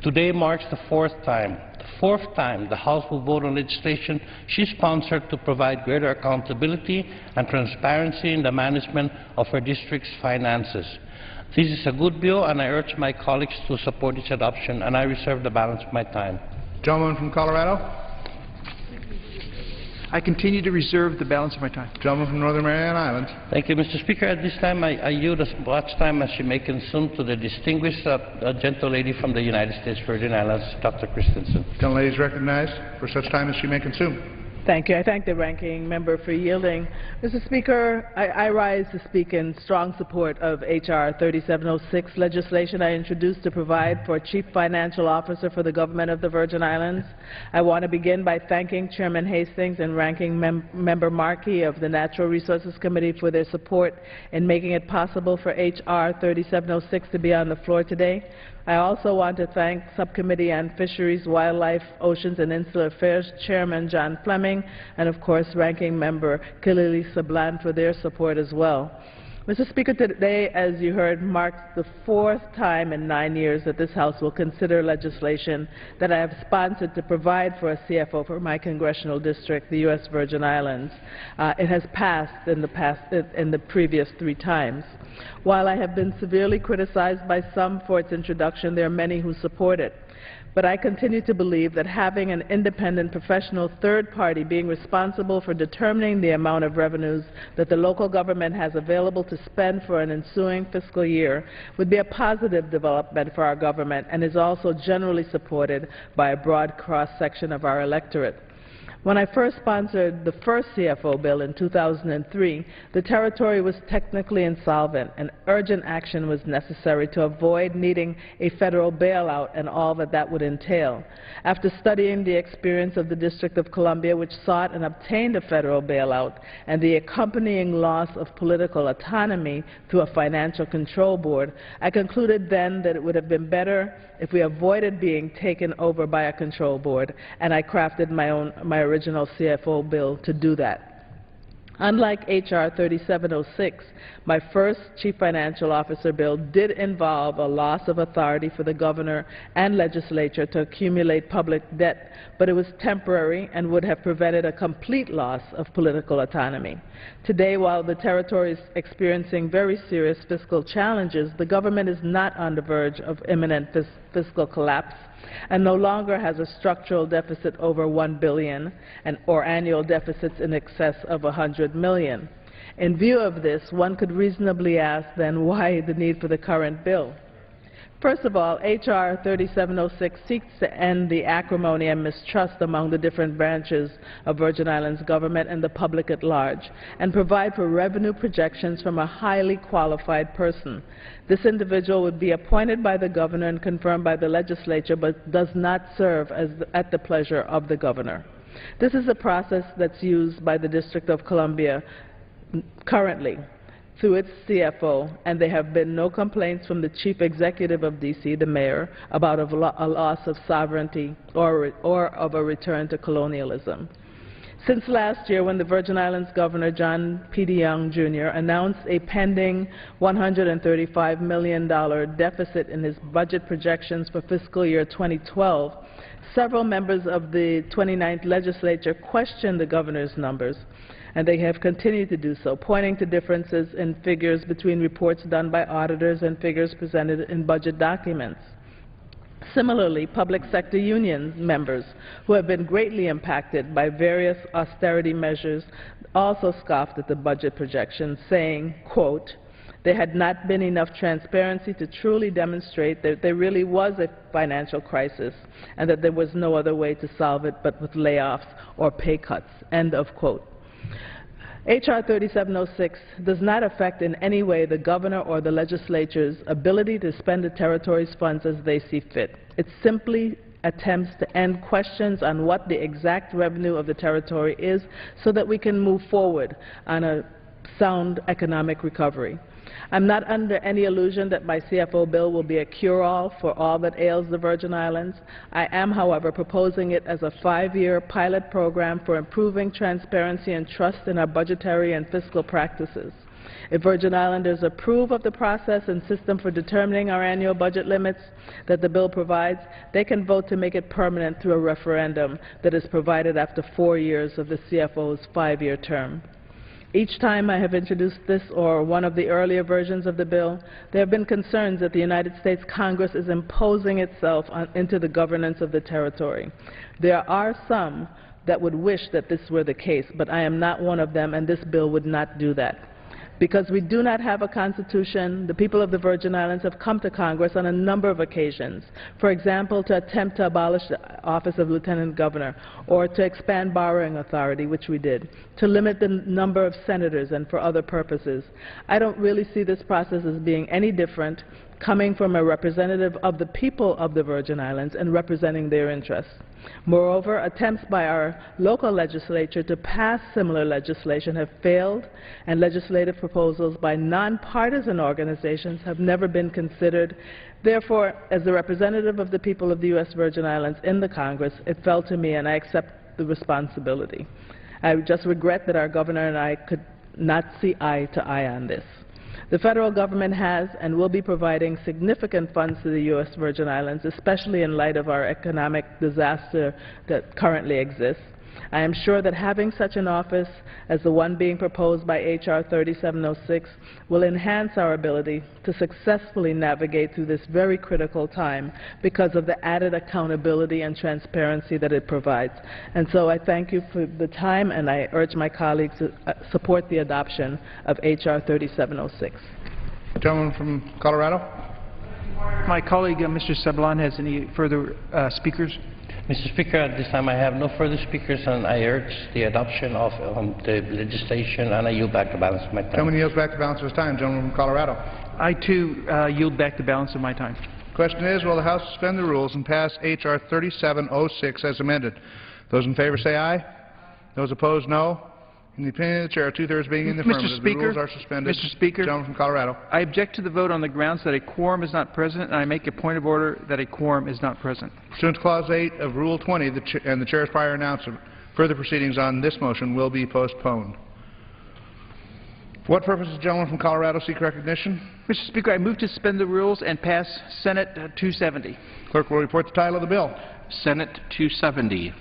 S10: Today marks the 4th time the fourth time the House will vote on legislation she sponsored to provide greater accountability and transparency in the management of her district's finances. This is a good bill, and I urge my colleagues to support its adoption, and I reserve the balance of my time.
S2: Gentleman from Colorado.
S8: I continue to reserve the balance of my time.
S2: Gentleman from Northern Mariana Islands.
S10: Thank you, Mr. Speaker. At this time, I yield as much time as she may consume to the distinguished gentle lady from the United States Virgin Islands, Dr. Christensen.
S2: Gentle lady is recognized for such time as she may consume.
S13: Thank you. I thank the ranking member for yielding. Mr. Speaker, I rise to speak in strong support of H.R. 3706 legislation I introduced to provide for a chief financial officer for the government of the Virgin Islands. I want to begin by thanking Chairman Hastings and Ranking Member Markey of the Natural Resources Committee for their support in making it possible for H.R. 3706 to be on the floor today. I also want to thank Subcommittee on Fisheries, Wildlife, Oceans and Insular Affairs Chairman John Fleming and, of course, Ranking Member Kilili Sablan for their support as well. Mr. Speaker, today, as you heard, marks the fourth time in 9 years that this House will consider legislation that I have sponsored to provide for a CFO for my congressional district, the U.S. Virgin Islands. It has passed in the previous 3 times. While I have been severely criticized by some for its introduction, there are many who support it. But I continue to believe that having an independent professional third party being responsible for determining the amount of revenues that the local government has available to spend for an ensuing fiscal year would be a positive development for our government and is also generally supported by a broad cross-section of our electorate. When I first sponsored the first CFO bill in 2003, the territory was technically insolvent and urgent action was necessary to avoid needing a federal bailout and all that that would entail. After studying the experience of the District of Columbia, which sought and obtained a federal bailout, and the accompanying loss of political autonomy through a financial control board, I concluded then that it would have been better if we avoided being taken over by a control board, and I crafted my original CFO bill to do that. Unlike H.R. 3706, my first Chief Financial Officer bill did involve a loss of authority for the governor and legislature to accumulate public debt, but it was temporary and would have prevented a complete loss of political autonomy. Today, while the territory is experiencing very serious fiscal challenges, the government is not on the verge of imminent fiscal collapse and no longer has a structural deficit over $1 billion or annual deficits in excess of $100 million. In view of this, one could reasonably ask then why the need for the current bill. First of all, H.R. 3706 seeks to end the acrimony and mistrust among the different branches of Virgin Islands government and the public at large, and provide for revenue projections from a highly qualified person. This individual would be appointed by the governor and confirmed by the legislature, but does not serve at the pleasure of the governor. This is a process that's used by the District of Columbia currently through its CFO, and there have been no complaints from the chief executive of D.C., the mayor, about a loss of sovereignty or of a return to colonialism. Since last year, when the Virgin Islands Governor John P. DeYoung, Jr. announced a pending $135 million deficit in his budget projections for fiscal year 2012, several members of the 29th legislature questioned the governor's numbers, and they have continued to do so, pointing to differences in figures between reports done by auditors and figures presented in budget documents. Similarly, public sector union members, who have been greatly impacted by various austerity measures, also scoffed at the budget projections, saying, quote, there had not been enough transparency to truly demonstrate that there really was a financial crisis and that there was no other way to solve it but with layoffs or pay cuts, end of quote. H.R. 3706 does not affect in any way the governor or the legislature's ability to spend the territory's funds as they see fit. It simply attempts to end questions on what the exact revenue of the territory is so that we can move forward on a sound economic recovery. I'm not under any illusion that my CFO bill will be a cure-all for all that ails the Virgin Islands. I am, however, proposing it as a 5-year pilot program for improving transparency and trust in our budgetary and fiscal practices. If Virgin Islanders approve of the process and system for determining our annual budget limits that the bill provides, they can vote to make it permanent through a referendum that is provided after 4 years of the CFO's 5-year term. Each time I have introduced this or one of the earlier versions of the bill, there have been concerns that the United States Congress is imposing itself into the governance of the territory. There are some that would wish that this were the case, but I am not one of them, and this bill would not do that. Because we do not have a constitution, the people of the Virgin Islands have come to Congress on a number of occasions. For example, to attempt to abolish the office of Lieutenant Governor, or to expand borrowing authority, which we did, to limit the number of senators and for other purposes. I don't really see this process as being any different coming from a representative of the people of the Virgin Islands and representing their interests. Moreover, attempts by our local legislature to pass similar legislation have failed, and legislative proposals by nonpartisan organizations have never been considered. Therefore, as the representative of the people of the U.S. Virgin Islands in the Congress, it fell to me, and I accept the responsibility. I just regret that our governor and I could not see eye to eye on this. The federal government has and will be providing significant funds to the U.S. Virgin Islands, especially in light of our economic disaster that currently exists. I am sure that having such an office as the one being proposed by H.R. 3706 will enhance our ability to successfully navigate through this very critical time because of the added accountability and transparency that it provides. And so I thank you for the time, and I urge my colleagues to support the adoption of H.R. 3706.
S2: Gentleman from Colorado.
S8: My colleague, Mr. Sablan, has any further speakers?
S10: Mr. Speaker, at this time I have no further speakers, and I urge the adoption of the legislation, and I yield back the balance of my time.
S2: Gentleman yields back the balance of his time. Gentleman from Colorado.
S8: I, too, yield back the balance of my time.
S2: Question is, will the House suspend the rules and pass H.R. 3706 as amended? Those in favor say aye. Those opposed, no. In the opinion of the Chair, two-thirds being in the affirmative, the rules are suspended.
S8: Mr. Speaker,
S2: gentleman from Colorado.
S8: I object to the vote on the grounds that a quorum is not present, and I make a point of order that a quorum is not present.
S2: Pursuant to Clause 8 of Rule 20 and the Chair's prior announcement, further proceedings on this motion will be postponed. For what purpose does the gentleman from Colorado seek recognition?
S8: Mr. Speaker, I move to suspend the rules and pass Senate 270.
S2: Clerk will report the title of the bill.
S12: Senate 270.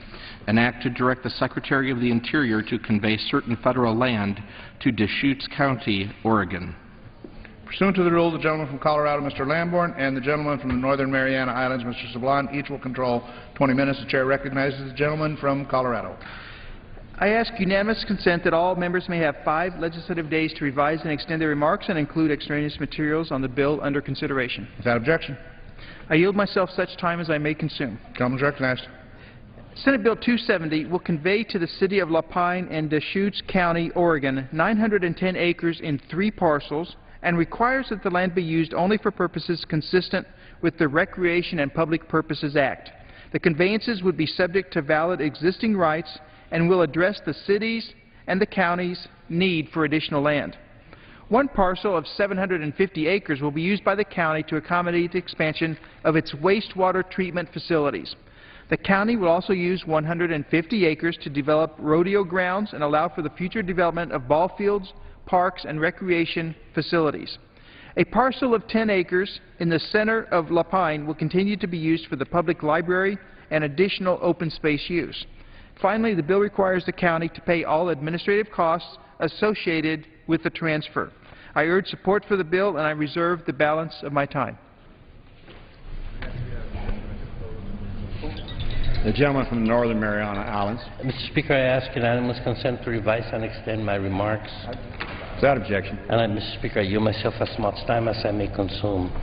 S12: An act to direct the Secretary of the Interior to convey certain federal land to Deschutes County, Oregon.
S2: Pursuant to the rule, the gentleman from Colorado, Mr. Lamborn, and the gentleman from the Northern Mariana Islands, Mr. Sablan, each will control 20 minutes. The Chair recognizes the gentleman from Colorado.
S8: I ask unanimous consent that all members may have 5 legislative days to revise and extend their remarks and include extraneous materials on the bill under consideration.
S2: Without objection.
S8: I yield myself such time as I may consume.
S2: Gentleman is recognized.
S8: Senate Bill 270 will convey to the City of La Pine and Deschutes County, Oregon, 910 acres in 3 parcels, and requires that the land be used only for purposes consistent with the Recreation and Public Purposes Act. The conveyances would be subject to valid existing rights and will address the city's and the county's need for additional land. One parcel of 750 acres will be used by the county to accommodate the expansion of its wastewater treatment facilities. The county will also use 150 acres to develop rodeo grounds and allow for the future development of ball fields, parks, and recreation facilities. A parcel of 10 acres in the center of La Pine will continue to be used for the public library and additional open space use. Finally, the bill requires the county to pay all administrative costs associated with the transfer. I urge support for the bill, and I reserve the balance of my time.
S14: The gentleman from the Northern Mariana Islands.
S10: Mr. Speaker, I ask unanimous consent to revise and extend my remarks.
S14: Without objection.
S10: And Mr. Speaker, I yield myself as much time as I may consume.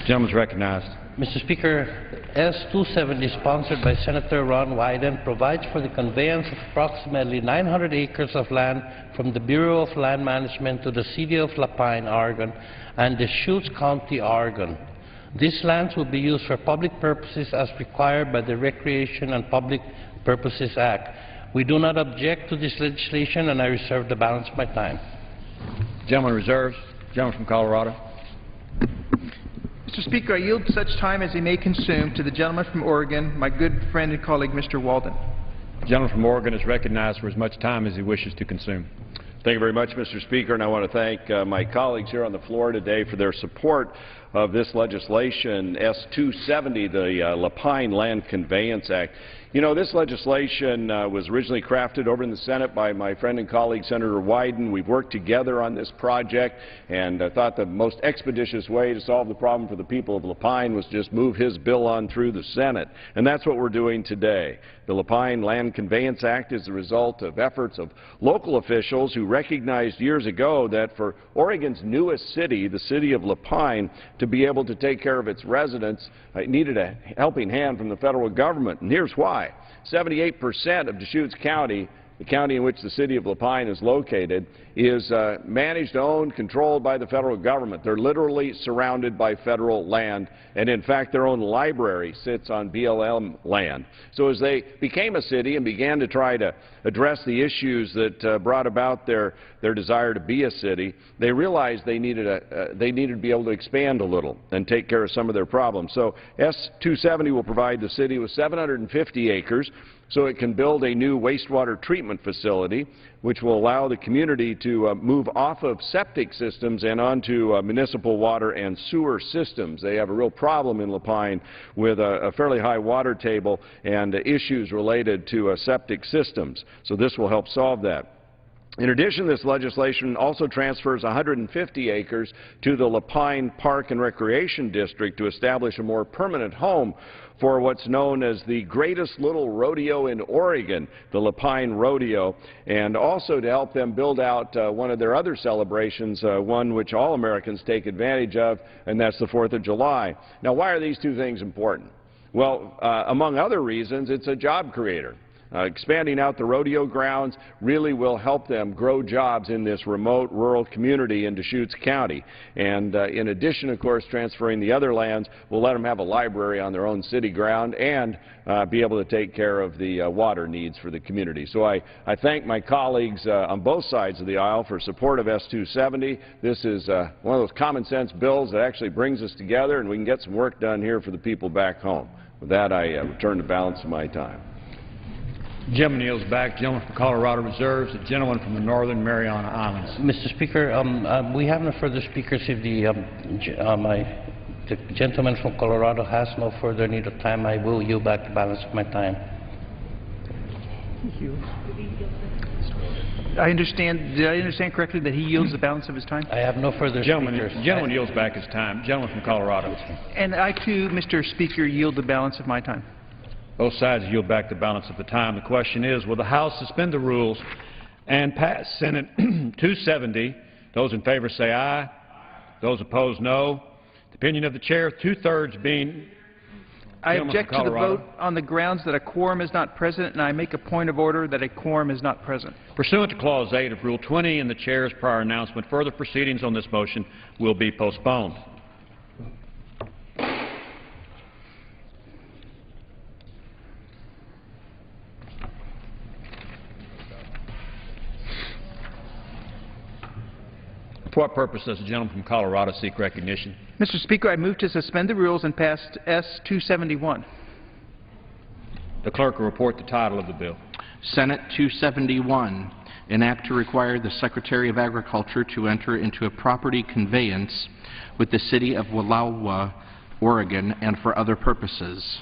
S14: The gentleman is recognized.
S10: Mr. Speaker, S-270, sponsored by Senator Ron Wyden, provides for the conveyance of approximately 900 acres of land from the Bureau of Land Management to the City of La Pine, Oregon, and Deschutes County, Oregon. These lands will be used for public purposes as required by the Recreation and Public Purposes Act. We do not object to this legislation, and I reserve the balance of my time.
S14: The gentleman reserves. The gentleman from Colorado.
S8: Mr. Speaker, I yield such time as he may consume to the gentleman from Oregon, my good friend and colleague, Mr. Walden.
S14: The gentleman from Oregon is recognized for as much time as he wishes to consume.
S15: Thank you very much, Mr. Speaker, and I want to thank my colleagues here on the floor today for their support of this legislation, S-270, the Lapine Land Conveyance Act. You know, this legislation was originally crafted over in the Senate by my friend and colleague, Senator Wyden. We've worked together on this project, and I thought the most expeditious way to solve the problem for the people of Lapine was just move his bill on through the Senate, and that's what we're doing today. The Lapine Land Conveyance Act is the result of efforts of local officials who recognized years ago that for Oregon's newest city, the city of Lapine, to be able to take care of its residents, it needed a helping hand from the federal government, and here's why. 78% of Deschutes County, the county in which the city of Lapine is located, is managed, owned, controlled by the federal government. They're literally surrounded by federal land, and in fact their own library sits on BLM land. So as they became a city and began to try to address the issues that brought about their desire to be a city, they realized they needed to be able to expand a little and take care of some of their problems. So S-270 will provide the city with 750 acres so it can build a new wastewater treatment facility, which will allow the community to move off of septic systems and onto municipal water and sewer systems. They have a real problem in Lapine with a fairly high water table and issues related to septic systems. So this will help solve that. In addition, this legislation also transfers 150 acres to the Lapine Park and Recreation District to establish a more permanent home for what's known as the greatest little rodeo in Oregon, the Lapine Rodeo, and also to help them build out one of their other celebrations, one which all Americans take advantage of, and that's the 4th of July. Now, why are these two things important? Well, among other reasons, it's a job creator. Expanding out the rodeo grounds really will help them grow jobs in this remote rural community in Deschutes County. And in addition, of course, transferring the other lands will let them have a library on their own city ground and be able to take care of the water needs for the community. So I thank my colleagues on both sides of the aisle for support of S-270. This is one of those common sense bills that actually brings us together and we can get some work done here for the people back home. With that, I return the balance of my time.
S14: The gentleman yields back. The gentleman from Colorado reserves. The gentleman from the Northern Mariana Islands.
S10: Mr. Speaker, we have no further speakers. If the gentleman from Colorado has no further need of time, I will yield back the balance of my time.
S8: Did I understand correctly that he yields the balance of his time?
S10: I have no further speakers.
S14: The gentleman yields back his time. Gentleman from Colorado.
S8: And I, too, Mr. Speaker, yield the balance of my time.
S14: Both sides yield back the balance of the time. The question is, will the House suspend the rules and pass Senate 270? Those in favor say aye. Those opposed, no. The opinion of the chair, 2/3 being...
S8: I object to the vote on the grounds that a quorum is not present, and I make a point of order that a quorum is not present.
S14: Pursuant to Clause 8 of Rule 20 and the chair's prior announcement, further proceedings on this motion will be postponed. For what purpose does the gentleman from Colorado seek recognition?
S8: Mr. Speaker, I move to suspend the rules and pass S-271.
S14: The clerk will report the title of the bill.
S12: Senate 271, an act to require the Secretary of Agriculture to enter into a property conveyance with the city of Wallowa, Oregon, and for other purposes.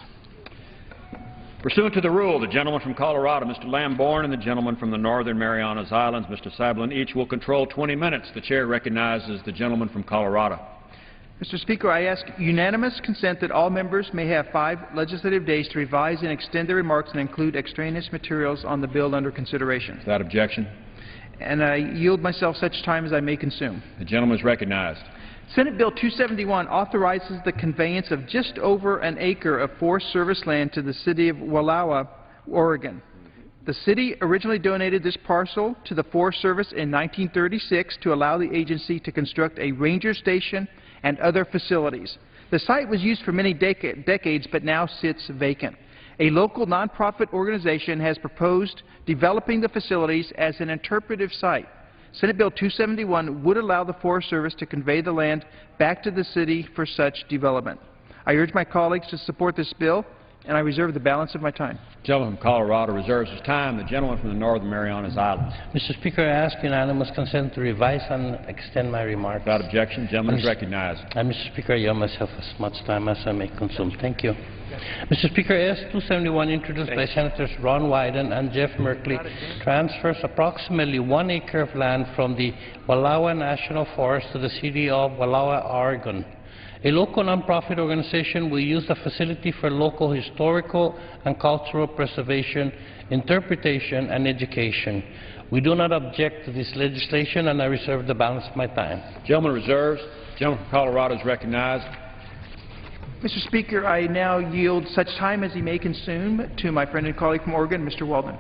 S14: Pursuant to the rule, the gentleman from Colorado, Mr. Lamborn, and the gentleman from the Northern Marianas Islands, Mr. Sablin, each will control 20 minutes. The chair recognizes the gentleman from Colorado.
S8: Mr. Speaker, I ask unanimous consent that all members may have 5 legislative days to revise and extend their remarks and include extraneous materials on the bill under consideration.
S14: Without objection.
S8: And I yield myself such time as I may consume.
S14: The gentleman is recognized.
S8: Senate Bill 271 authorizes the conveyance of just over an acre of Forest Service land to the city of Wallowa, Oregon. The city originally donated this parcel to the Forest Service in 1936 to allow the agency to construct a ranger station and other facilities. The site was used for many decades but now sits vacant. A local nonprofit organization has proposed developing the facilities as an interpretive site. Senate Bill 271 would allow the Forest Service to convey the land back to the city for such development. I urge my colleagues to support this bill and I reserve the balance of my time.
S14: The gentleman from Colorado reserves his time. The gentleman from the Northern Marianas Islands.
S10: Mr. Speaker, I ask unanimous consent to revise and extend my remarks.
S14: Without objection, the gentleman is recognized.
S10: And Mr. Speaker, I yield myself as much time as I may consume. Thank you. Mr. Speaker, S-271, introduced by Senators Ron Wyden and Jeff Merkley, transfers approximately 1 acre of land from the Wallowa National Forest to the city of Wallowa, Oregon. A local nonprofit organization will use the facility for local historical and cultural preservation, interpretation, and education. We do not object to this legislation, and I reserve the balance of my time.
S14: Gentleman reserves. Gentleman from Colorado is recognized.
S8: Mr. Speaker, I now yield such time as he may consume to my friend and colleague from Oregon, Mr. Walden.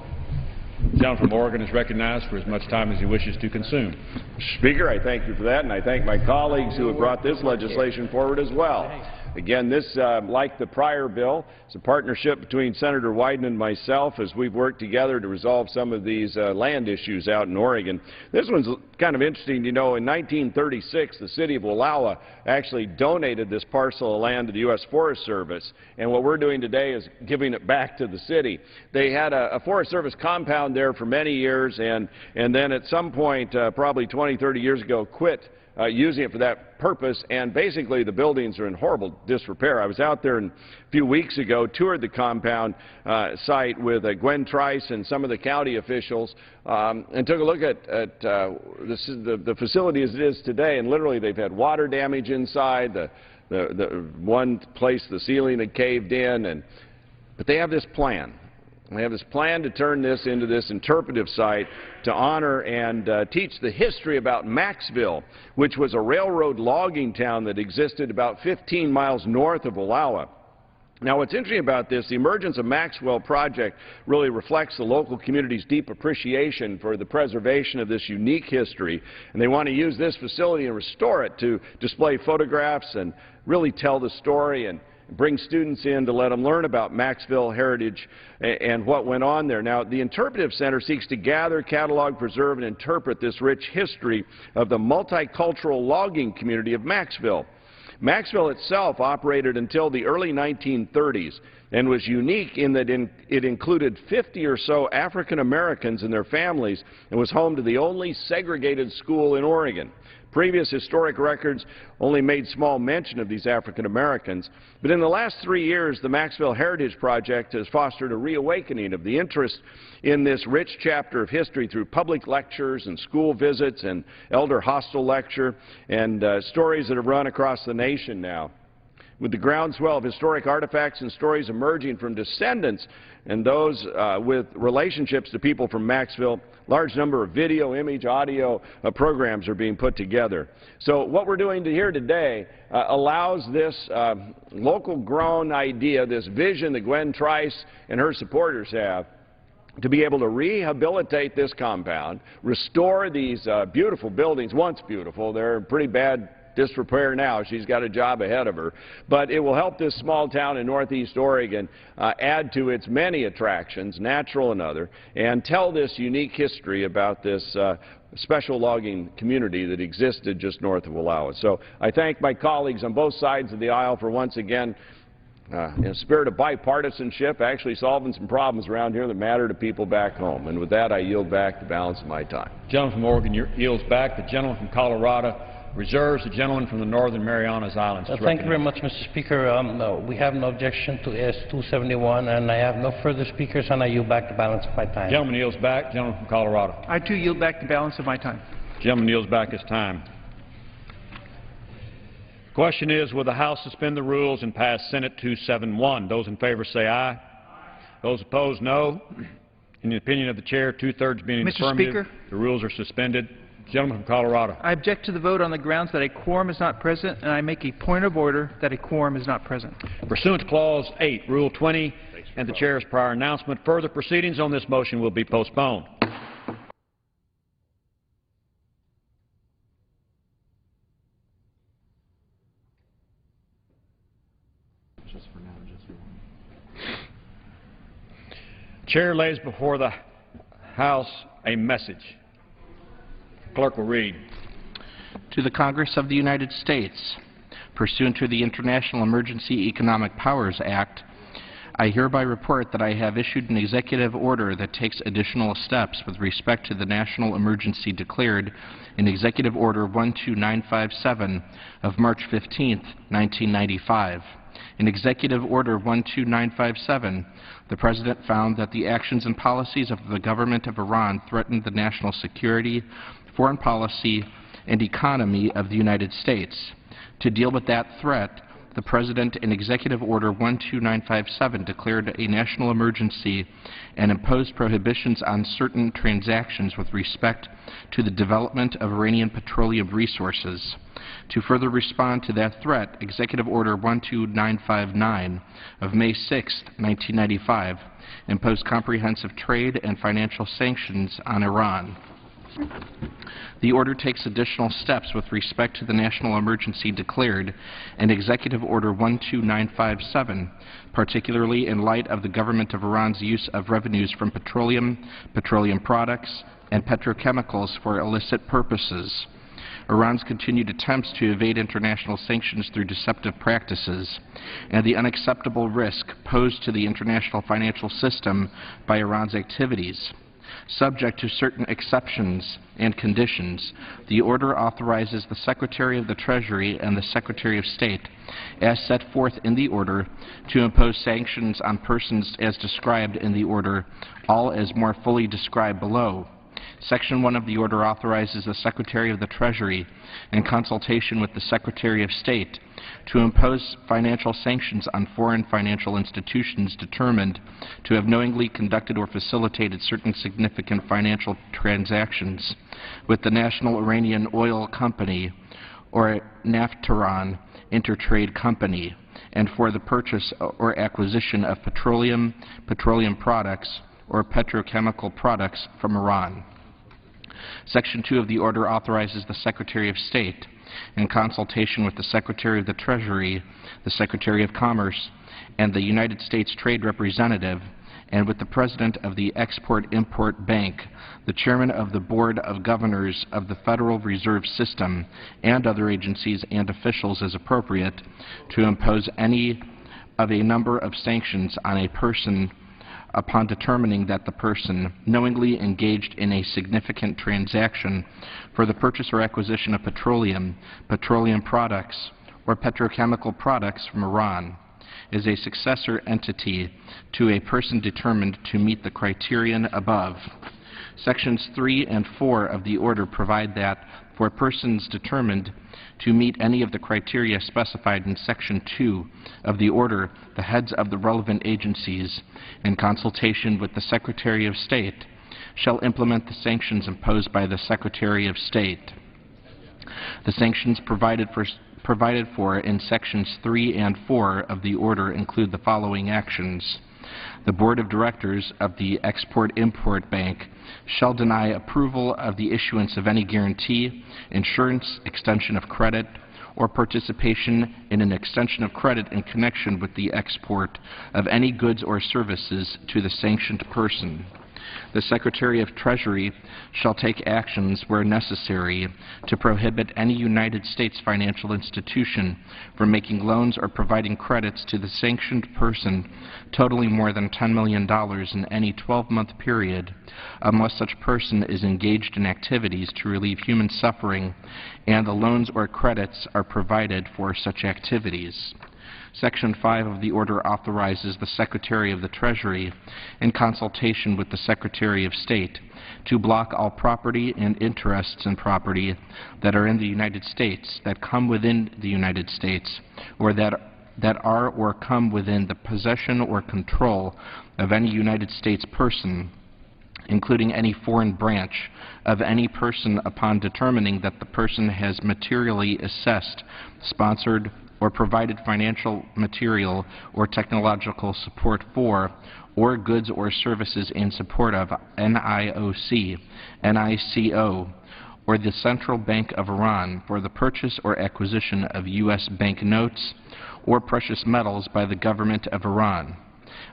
S14: The gentleman from Oregon is recognized for as much time as he wishes to consume.
S15: Mr. Speaker, I thank you for that, and I thank my colleagues who have brought this legislation forward as well. Again, this, like the prior bill, is a partnership between Senator Wyden and myself as we've worked together to resolve some of these land issues out in Oregon. This one's kind of interesting. You know, in 1936, the city of Wallowa actually donated this parcel of land to the U.S. Forest Service, and what we're doing today is giving it back to the city. They had a Forest Service compound there for many years, and then at some point, probably 20, 30 years ago, quit using it for that purpose, and basically the buildings are in horrible disrepair. I was out there a few weeks ago, toured the compound site with Gwen Trice and some of the county officials, and took a look at the facility as it is today, and literally they've had water damage inside. The one place the ceiling had caved in, but they have this plan. They have this plan to turn this into this interpretive site to honor and teach the history about Maxville, which was a railroad logging town that existed about 15 miles north of Wallowa. Now, what's interesting about this, the emergence of Maxwell Project really reflects the local community's deep appreciation for the preservation of this unique history, and they want to use this facility and restore it to display photographs and really tell the story and bring students in to let them learn about Maxville heritage and what went on there. Now, the Interpretive Center seeks to gather, catalog, preserve, and interpret this rich history of the multicultural logging community of Maxville. Maxville itself operated until the early 1930s and was unique in that it included 50 or so African Americans and their families and was home to the only segregated school in Oregon. Previous historic records only made small mention of these African Americans, but in the last 3 years, the Maxville Heritage Project has fostered a reawakening of the interest in this rich chapter of history through public lectures and school visits and elder hostel lecture and stories that have run across the nation now. With the groundswell of historic artifacts and stories emerging from descendants and those with relationships to people from Maxville, large number of video, image, audio programs are being put together. So what we're doing here today allows this local-grown idea, this vision that Gwen Trice and her supporters have, to be able to rehabilitate this compound, restore these beautiful buildings, once beautiful. They're in pretty bad disrepair now. She's got a job ahead of her. But it will help this small town in northeast Oregon add to its many attractions, natural and other, and tell this unique history about this special logging community that existed just north of Wallowa. So I thank my colleagues on both sides of the aisle for once again, in a spirit of bipartisanship, actually solving some problems around here that matter to people back home. And with that, I yield back the balance of my time.
S14: The gentleman from Oregon yields back. The gentleman from Colorado reserves. The gentleman from the Northern Marianas Islands.
S10: Thank you very much, Mr. Speaker. We have no objection to S-271, and I have no further speakers, and I yield back the balance of my time.
S14: The gentleman yields back. The gentleman from Colorado.
S8: I, too, yield back the balance of my time.
S14: The gentleman yields back his time. The question is, will the House suspend the rules and pass Senate 271? Those in favor say aye. Those opposed, no. In the opinion of the chair, two-thirds being
S8: Mr.
S14: affirmative,
S8: Speaker,
S14: the rules are suspended. Gentleman from Colorado.
S8: I object to the vote on the grounds that a quorum is not present, and I make a point of order that a quorum is not present.
S14: Pursuant to Clause 8, Rule 20, and the Chair's prior announcement, further proceedings on this motion will be postponed. Chair lays before the House a message. Clerk will read.
S12: To the Congress of the United States, pursuant to the International Emergency Economic Powers Act, I hereby report that I have issued an executive order that takes additional steps with respect to the national emergency declared in Executive Order 12957 of March 15, 1995. In Executive Order 12957, the President found that the actions and policies of the government of Iran threatened the national security, foreign policy, and economy of the United States. To deal with that threat, the President in Executive Order 12957 declared a national emergency and imposed prohibitions on certain transactions with respect to the development of Iranian petroleum resources. To further respond to that threat, Executive Order 12959 of May 6, 1995 imposed comprehensive trade and financial sanctions on Iran. The order takes additional steps with respect to the national emergency declared in Executive Order 12957, particularly in light of the government of Iran's use of revenues from petroleum, petroleum products, and petrochemicals for illicit purposes. Iran's continued attempts to evade international sanctions through deceptive practices, and the unacceptable risk posed to the international financial system by Iran's activities. Subject to certain exceptions and conditions, the order authorizes the Secretary of the Treasury and the Secretary of State, as set forth in the order, to impose sanctions on persons as described in the order, all as more fully described below. Section 1 of the order authorizes the Secretary of the Treasury, in consultation with the Secretary of State, to impose financial sanctions on foreign financial institutions determined to have knowingly conducted or facilitated certain significant financial transactions with the National Iranian Oil Company or Naftaran Intertrade Company, and for the purchase or acquisition of petroleum, petroleum products, or petrochemical products from Iran. Section 2 of the order authorizes the Secretary of State, in consultation with the Secretary of the Treasury, the Secretary of Commerce, and the United States Trade Representative, and with the President of the Export-Import Bank, the Chairman of the Board of Governors of the Federal Reserve System, and other agencies and officials as appropriate, to impose any of a number of sanctions on a person upon determining that the person knowingly engaged in a significant transaction for the purchase or acquisition of petroleum, petroleum products, or petrochemical products from Iran is a successor entity to a person determined to meet the criterion above. Sections 3 and 4 of the order provide that for persons determined to meet any of the criteria specified in Section 2 of the order, the heads of the relevant agencies, in consultation with the Secretary of State, shall implement the sanctions imposed by the Secretary of State. The sanctions provided for in Sections 3 and 4 of the order include the following actions. The Board of Directors of the Export-Import Bank shall deny approval of the issuance of any guarantee, insurance, extension of credit, or participation in an extension of credit in connection with the export of any goods or services to the sanctioned person. The Secretary of Treasury shall take actions where necessary to prohibit any United States financial institution from making loans or providing credits to the sanctioned person totaling more than $10 million in any 12-month period, unless such person is engaged in activities to relieve human suffering and the loans or credits are provided for such activities. Section 5 of the order authorizes the Secretary of the Treasury, in consultation with the Secretary of State, to block all property and interests in property that are in the United States, that come within the United States, or that are or come within the possession or control of any United States person, including any foreign branch of any person, upon determining that the person has materially assessed, sponsored, or provided financial, material, or technological support for, or goods or services in support of NIOC, NICO, or the Central Bank of Iran for the purchase or acquisition of U.S. bank notes or precious metals by the government of Iran.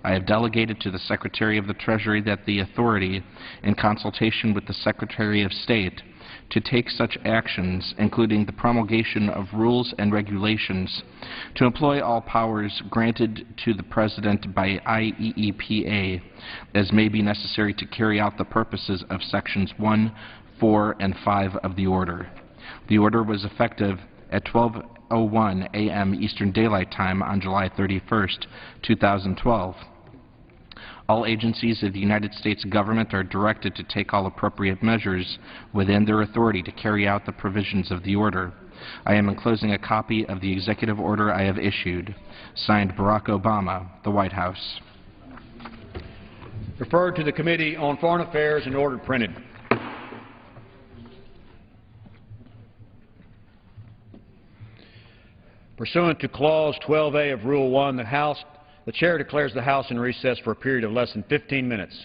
S12: I have delegated to the Secretary of the Treasury that the authority, in consultation with the Secretary of State, to take such actions, including the promulgation of rules and regulations, to employ all powers granted to the President by IEEPA as may be necessary to carry out the purposes of Sections 1, 4, and 5 of the order. The order was effective at 12:01 a.m. Eastern Daylight Time on July 31st, 2012. All agencies of the United States government are directed to take all appropriate measures within their authority to carry out the provisions of the order. I am enclosing a copy of the executive order I have issued. Signed, Barack Obama, the White House.
S14: Referred to the Committee on Foreign Affairs and ordered printed. Pursuant to Clause 12A of Rule 1, the Chair declares the House in recess for a period of less than 15 minutes.